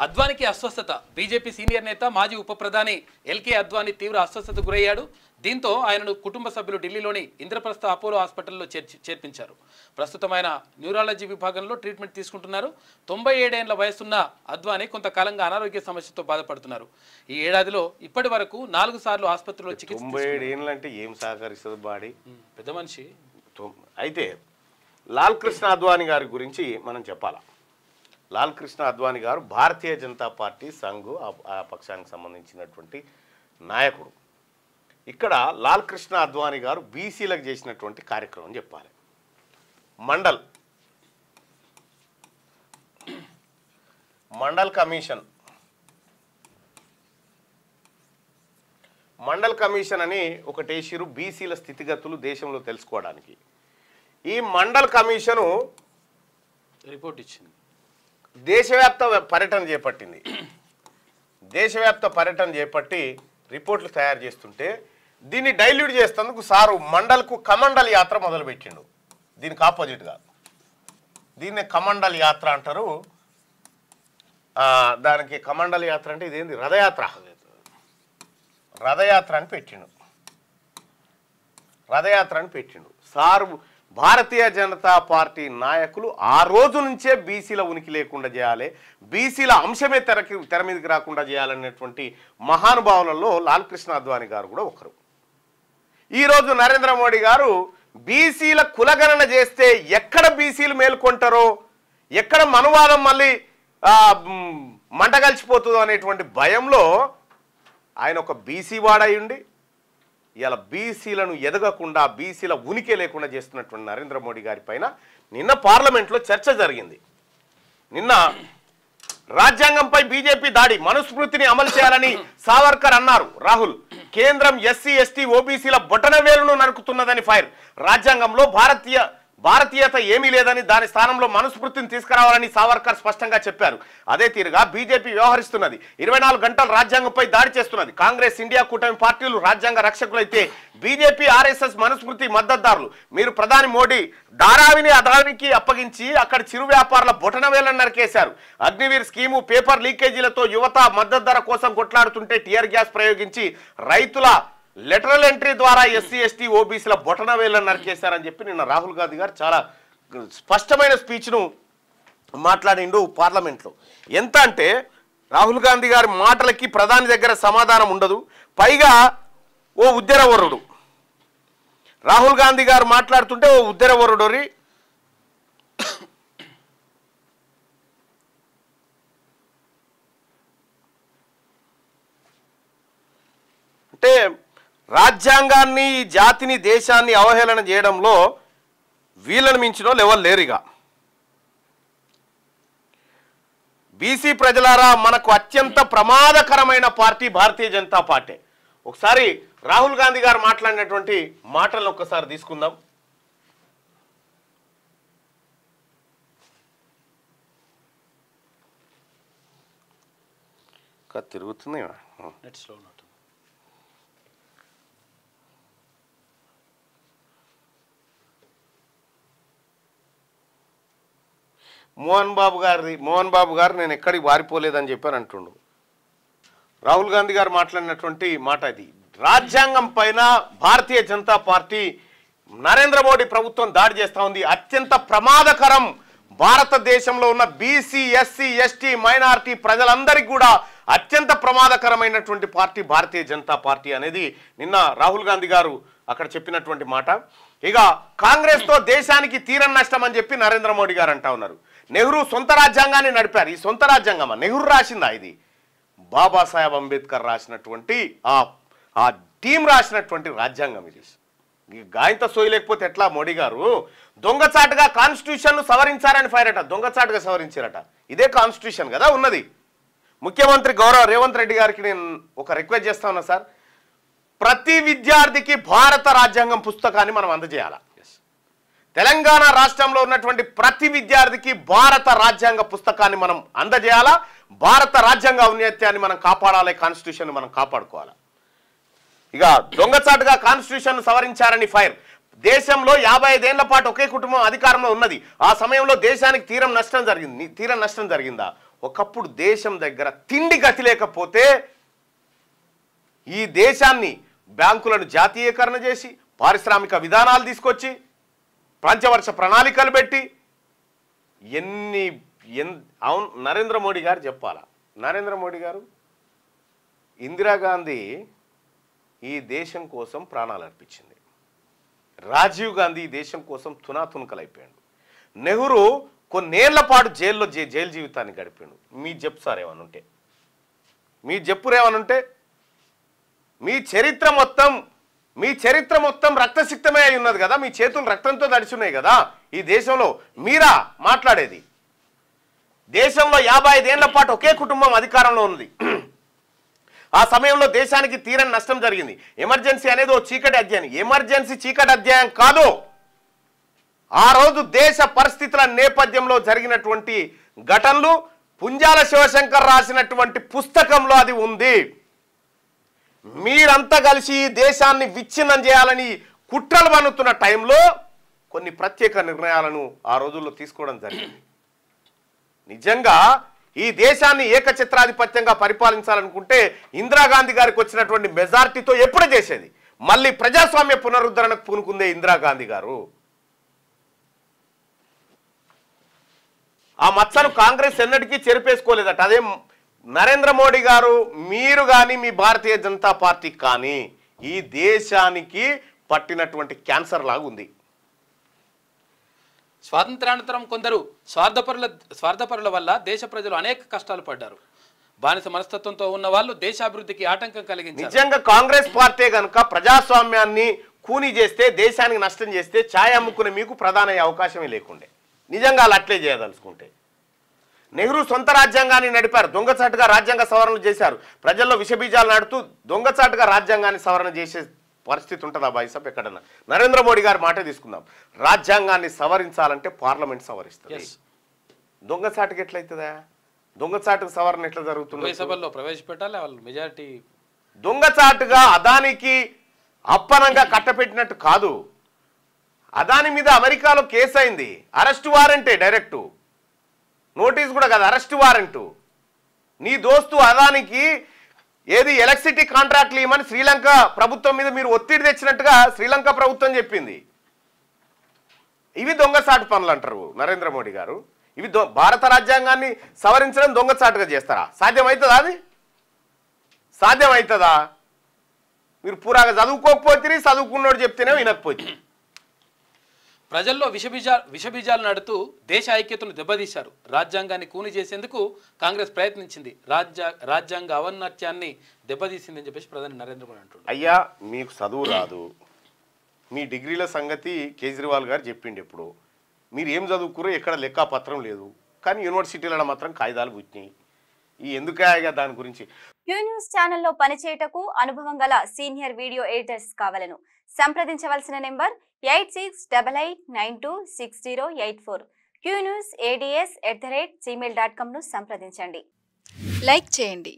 అద్వానికి అస్వస్థత. BJP senior నేత మాజీ ఉప ప్రధాని ఎల్కే అద్వానీ తీవ్ర అస్వస్థతకు గురయ్యాడు. దీంతో ఆయనను కుటుంబ సభ్యులు ఢిల్లీలోని ఇంద్రప్రస్థ అపోలో హాస్పిటల్లో చేర్పించారు. ప్రస్తుతం ఆయన న్యూరాలజీ విభాగంలో ట్రీట్మెంట్ తీసుకుంటున్నారు. 97 ఏళ్ల వయసున్న అద్వానీ కొంతకాలంగా అనారోగ్య సమస్యతో బాధపడుతున్నారు. ఈ ఏడాదిలో ఇప్పటి వరకు 4 సార్లు ఆసుపత్రిలో చికిత్స. 97 ఏళ్ళు అంటే ఏం సహకరిస్తుంది బాడీ? పెద్ద మనిషి. అయితే లాల్ కృష్ణ అద్వానీ గారి గురించి మనం చెప్పాలా. లాల్ కృష్ణ అద్వానీ గారు భారతీయ జనతా పార్టీ సంఘ్ ఆ పక్షానికి సంబంధించినటువంటి నాయకుడు. ఇక్కడ లాల్ కృష్ణ అద్వానీ గారు బీసీలకు చేసినటువంటి కార్యక్రమం చెప్పాలి. మండల్ కమిషన్ అని ఒకటేసిరు బీసీల స్థితిగతులు దేశంలో తెలుసుకోవడానికి. ఈ మండల్ కమిషను రిపోర్ట్ ఇచ్చింది. దేశవ్యాప్త పర్యటన చేపట్టి రిపోర్ట్లు తయారు చేస్తుంటే దీన్ని డైల్యూట్ చేసేందుకు సారు మండల్కు కమండల్ యాత్ర మొదలుపెట్టిండు. దీనికి ఆపోజిట్గా దీన్నే కమండల్ యాత్ర అంటారు. దానికి కమండల్ యాత్ర అంటే ఇదేంది, రథయాత్ర అని పెట్టిండు సారు. భారతీయ జనతా పార్టీ నాయకులు ఆ రోజు నుంచే బీసీల ఉనికి లేకుండా చేయాలి, బీసీల అంశమే తెర మీదకి రాకుండా చేయాలనేటువంటి మహానుభావులలో లాల్ కృష్ణ అద్వానీ గారు కూడా ఒకరు. ఈరోజు నరేంద్ర మోడీ గారు బీసీల కులగణన చేస్తే ఎక్కడ బీసీలు మేల్కొంటారో, ఎక్కడ మనువాదం మళ్ళీ మంటగలిచిపోతుందో అనేటువంటి భయంలో ఆయన ఒక బీసీ వాడయుండి ఇలా బీసీలను ఎదగకుండా బీసీల ఉనికి లేకుండా చేస్తున్నటువంటి నరేంద్ర మోడీ గారి పైన నిన్న పార్లమెంట్లో చర్చ జరిగింది. నిన్న రాజ్యాంగంపై బీజేపీ దాడి, మనుస్మృతిని అమలు చేయాలని సావర్కర్ అన్నారు. రాహుల్ కేంద్రం ఎస్సీ ఎస్టీ ఓబీసీల బొటనవేలును నరుకుతున్నదని ఫైర్. రాజ్యాంగంలో భారతీయత ఏమీ లేదని దాని స్థానంలో మనుస్మృతిని తీసుకురావాలని సావర్కర్ స్పష్టంగా చెప్పారు. అదే తీరుగా బీజేపీ వ్యవహరిస్తున్నది. 24 గంటలు రాజ్యాంగంపై దాడి చేస్తున్నది. కాంగ్రెస్ ఇండియా కూటమి పార్టీలు రాజ్యాంగ రక్షకులైతే బీజేపీ ఆర్ఎస్ఎస్ మనుస్మృతి మద్దతుదారులు. మీరు ప్రధాని మోడీ ధారావిని అదానికి అప్పగించి అక్కడ చిరు వ్యాపారుల బొటనవేలను నరికేశారు. అగ్నివీర్ స్కీము, పేపర్ లీకేజీలతో యువత మద్దతు ధర కోసం కొట్లాడుతుంటే టియర్ గ్యాస్ ప్రయోగించి రైతుల లెటరల్ ఎంట్రీ ద్వారా ఎస్సీ ఎస్టీ ఓబీసీల బొటనవేలను నరికేశారని చెప్పి నిన్న రాహుల్ గాంధీ గారు చాలా స్పష్టమైన స్పీచ్ను మాట్లాడిండు పార్లమెంట్లో. ఎంత అంటే రాహుల్ గాంధీ గారి మాటలకి ప్రధాని దగ్గర సమాధానం ఉండదు. పైగా ఓ ఉద్దరవరుడు రాహుల్ గాంధీ గారు మాట్లాడుతుంటే ఓ ఉద్దరవరుడోరి అంటే రాజ్యాంగాన్ని, జాతిని, దేశాన్ని అవహేళన చేయడంలో వీళ్ళని మించిన లెవెల్ లేరుగా. బీసీ ప్రజలారా, మనకు అత్యంత ప్రమాదకరమైన పార్టీ భారతీయ జనతా పార్టీ. ఒకసారి రాహుల్ గాంధీ గారు మాట్లాడినటువంటి మాటలను ఒక్కసారి తీసుకుందాం. తిరుగుతుంది మోహన్ బాబు గారు నేను ఎక్కడికి వారిపోలేదని చెప్పాను అంటుండు. రాహుల్ గాంధీ గారు మాట్లాడినటువంటి మాట ఇది. రాజ్యాంగం పైన భారతీయ జనతా పార్టీ, నరేంద్ర మోడీ ప్రభుత్వం దాడి చేస్తూ ఉంది. అత్యంత ప్రమాదకరం. భారతదేశంలో ఉన్న బీసీ, ఎస్సీ, ఎస్టీ, మైనారిటీ ప్రజలందరికీ కూడా అత్యంత ప్రమాదకరమైనటువంటి పార్టీ భారతీయ జనతా పార్టీ అనేది నిన్న రాహుల్ గాంధీ గారు అక్కడ చెప్పినటువంటి మాట. ఇక కాంగ్రెస్తో దేశానికి తీరని నష్టం అని చెప్పి నరేంద్ర మోడీ గారు అంటా ఉన్నారు. నెహ్రూ సొంత రాజ్యాంగాన్ని నడిపారు. ఈ సొంత రాజ్యాంగమా? నెహ్రూ రాసిందా? ఇది బాబాసాహెబ్ అంబేద్కర్ రాసినటువంటి ఆ టీం రాసినటువంటి రాజ్యాంగం ఇది. గాయంత సోయి లేకపోతే ఎట్లా? మోడీ గారు దొంగచాటుగా కాన్స్టిట్యూషన్ సవరించారని ఫైర్ అట. దొంగచాటుగా సవరించారట. ఇదే కాన్స్టిట్యూషన్ కదా ఉన్నది. ముఖ్యమంత్రి గౌరవ రేవంత్ రెడ్డి గారికి నేను ఒక రిక్వెస్ట్ చేస్తా ఉన్నా సార్, ప్రతి విద్యార్థికి భారత రాజ్యాంగం పుస్తకాన్ని మనం అందజేయాలి. తెలంగాణ రాష్ట్రంలో ఉన్నటువంటి ప్రతి విద్యార్థికి భారత రాజ్యాంగ పుస్తకాన్ని మనం అందజేయాలా. భారత రాజ్యాంగ ఔన్నత్యాన్ని మనం కాపాడాలి, కాన్స్టిట్యూషన్ మనం కాపాడుకోవాలి. ఇక దొంగచాటుగా కాన్స్టిట్యూషన్ సవరించారని ఫైర్. దేశంలో 55 ఏళ్ల పాటు ఒకే కుటుంబం అధికారంలో ఉన్నది. ఆ సమయంలో దేశానికి తీరం నష్టం జరిగిందా? ఒకప్పుడు దేశం దగ్గర తిండి గతి లేకపోతే ఈ దేశాన్ని బ్యాంకులను జాతీయకరణ చేసి పారిశ్రామిక విధానాలు తీసుకొచ్చి పంచవర్ష ప్రణాళికలు పెట్టి అవును నరేంద్ర మోడీ గారు చెప్పాలా. నరేంద్ర మోడీ గారు ఇందిరాగాంధీ ఈ దేశం కోసం ప్రాణాలు అర్పించింది. రాజీవ్ గాంధీ ఈ దేశం కోసం తునాతునకలైపోయాడు. నెహ్రూ కొన్నేళ్ల పాటు జైలు జీవితాన్ని గడిపాడు. మీ చెప్పు సార్ ఏమనుంటే, మీ చెప్పురేమనుంటే, మీ చరిత్ర మొత్తం రక్తసిక్తమే అయి ఉన్నది కదా, మీ చేతులు రక్తంతో తడిచున్నాయి కదా. ఈ దేశంలో మీరా మాట్లాడేది? దేశంలో 55 ఏళ్ల పాటు ఒకే కుటుంబం అధికారంలో ఉంది. ఆ సమయంలో దేశానికి తీరని నష్టం జరిగింది. ఎమర్జెన్సీ అనేది ఓ చీకటి అధ్యాయం. ఎమర్జెన్సీ చీకటి అధ్యాయం కాదు. ఆ రోజు దేశ పరిస్థితుల నేపథ్యంలో జరిగినటువంటి ఘటనలు పుంజాల శివశంకర్ రాసినటువంటి పుస్తకంలో అది ఉంది. మీరంతా కలిసి దేశాన్ని విచ్ఛిన్నం చేయాలని కుట్రలు పన్నుతున్న టైంలో కొన్ని ప్రత్యేక నిర్ణయాలను ఆ రోజుల్లో తీసుకోవడం జరిగింది. నిజంగా ఈ దేశాన్ని ఏకఛత్రాధిపత్యంగా పరిపాలించాలనుకుంటే ఇందిరాగాంధీ గారికి వచ్చినటువంటి మెజారిటీతో ఎప్పుడు చేసేది. మళ్ళీ ప్రజాస్వామ్య పునరుద్ధరణకు పూనుకుందే ఇందిరాగాంధీ గారు. ఆ మచ్చను కాంగ్రెస్ ఎన్నటికీ చెరిపేసుకోలేదట. అదే నరేంద్ర మోడీ గారు, మీరు కానీ మీ భారతీయ జనతా పార్టీ కానీ ఈ దేశానికి పట్టినటువంటి క్యాన్సర్ లాగా ఉంది. స్వాతంత్రానంతరం కొందరు స్వార్థపరుల వల్ల దేశ ప్రజలు అనేక కష్టాలు పడ్డారు. బానిస మనస్తత్వంతో ఉన్న వాళ్ళు దేశాభివృద్ధికి ఆటంకం కలిగించారు. నిజంగా కాంగ్రెస్ పార్టీ కనుక ప్రజాస్వామ్యాన్ని కూని చేస్తే, దేశానికి నష్టం చేస్తే ఛాయ్ అమ్ముకునే మీకు ప్రధాన అవకాశమే లేకుండే. నిజంగా వాళ్ళు అట్లే చేయదలుచుకుంటే. నెహ్రూ సొంత రాజ్యాంగాన్ని నడిపారు, దొంగచాటుగా రాజ్యాంగ సవరణలు చేశారు. ప్రజల్లో విషబీజాలు నాడుతూ దొంగచాటుగా రాజ్యాంగాన్ని సవరణ చేసే పరిస్థితి ఉంటుందా బాయ్సాబ్ ఎక్కడన్నా? నరేంద్ర మోడీ గారి మాట తీసుకుందాం. రాజ్యాంగాన్ని సవరించాలంటే పార్లమెంట్ సవరిస్తుంది. దొంగచాటుకి ఎట్లయితుందా? దొంగచాటుకు సవరణ ఎట్లా జరుగుతుంది? సభల్లో ప్రవేశపెట్టాలి వాళ్ళు మెజారిటీ. దొంగచాటుగా అదానికి అప్పనంగా కట్టపెట్టినట్టు కాదు. అదాని మీద అమెరికాలో కేసు అయింది. అరెస్ట్ వారెంటే, డైరెక్టు నోటీస్ కూడా కాదు, అరెస్ట్ వారెంటు. నీ దోస్తు అదానికి ఏది ఎలక్ట్రిసిటీ కాంట్రాక్ట్లు ఇవ్వమని శ్రీలంక ప్రభుత్వం మీద మీరు ఒత్తిడి తెచ్చినట్టుగా శ్రీలంక ప్రభుత్వం చెప్పింది. ఇవి దొంగచాటు పనులు అంటారు నరేంద్ర మోడీ గారు. ఇవి భారత రాజ్యాంగాన్ని సవరించడం దొంగచాటుగా చేస్తారా? సాధ్యమవుతుందా? అది సాధ్యమవుతుందా? మీరు పూరాగా చదువుకోకపోతే, చదువుకున్నోడు చెప్తేనే వినకపోతే. ప్రజల్లో విషబీజాలు నడుతూ దేశ ఐక్యతను దెబ్బతీశారు. రాజ్యాంగాన్ని కూని చేసేందుకు కాంగ్రెస్ ప్రయత్నించింది. రాజ్యాంగ ఔన్నత్యాన్ని దెబ్బతీసిందని చెప్పేసి ప్రధాని నరేంద్ర మోడీ అంటున్నారు. అయ్యా, మీకు చదువు రాదు, మీ డిగ్రీల సంగతి కేజ్రీవాల్ గారు చెప్పిండు. ఎప్పుడు మీరు ఏం చదువుకురో ఎక్కడ లెక్కాపత్రం లేదు, కానీ యూనివర్సిటీలలో మాత్రం కాగితాలు పుట్టినాయి. ఈ ఎందుకయ్యా దాని గురించి? క్యూ న్యూస్ ఛానల్లో పనిచేయటకు అనుభవం గల సీనియర్ వీడియో ఎడిటర్స్ కావాలను సంప్రదించవలసిన నెంబర్ 8688926084. qnewsads@gmail.com ను సంప్రదించండి. లైక్ చేయండి.